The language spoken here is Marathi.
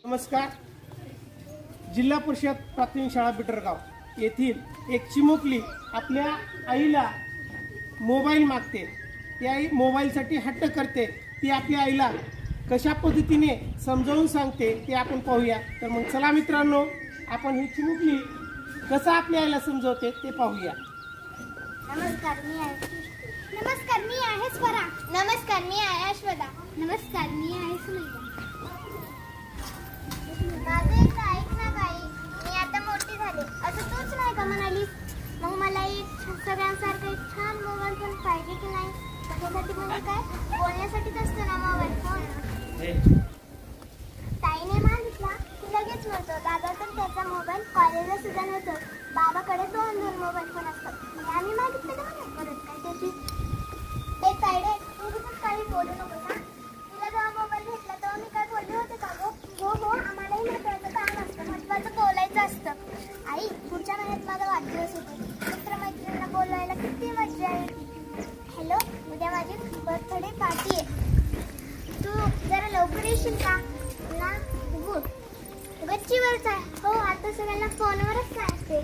नमस्कार. जिल्हा परिषद प्राथमिक शाळा बिटरगाव येथील एक चिमुकली आपल्या आईला मोबाईल मागते. ती आई मोबाईलसाठी हट्ट करते. ती आपल्या आईला कशा पद्धतीने समजावून सांगते ते आपण पाहूया. तर मग चला मित्रांनो, आपण ही चिमुकली कसं आपल्या आईला समजवते ते पाहूया. नमस्कार, मी आहे स्वरा. नमस्कार, मी आहे अश्वदा. नमस्कार, मी आहे सुनीता. माझं एक ऐक ना बाई, मी आता मोठी झाले असं तूच नाही का म्हणालीस? मग मला एक सगळ्यांसारखं एक छान मोबाईल फोन पाहिजे की नाही? त्याच्यासाठी म्हणजे काय, बोलण्यासाठीच असतो ना मोबाईल फोन. ताईने मागितला की लगेच मिळतो. दादा तर त्याचा मोबाईल कॉलेजला सुद्धा नव्हतो. बाबाकडे दोन मोबाईल फोन असतात. आम्ही मागितलं का परत काय त्याची एक ताईडे, तू कुठून काही बोलू नको ना. तुला जेव्हा मोबाईल घेतला तेव्हा मी काय बोलले होते का गो? हो, आम्हालाही महत्वाचं काम असतं, महत्वाचं बोलायचं असतं. आई, पुढच्या महिन्यात माझा वाढदिवस होतो. मित्रमैत्रिणींना बोलवायला किती मजा येते. हॅलो, उद्या माझी बर्थडे पार्टी आहे. तू जरा लवकर येशील का? ना गुड, गच्चीवरच आहे. हो, आता सगळ्यांना फोनवरच काय असते.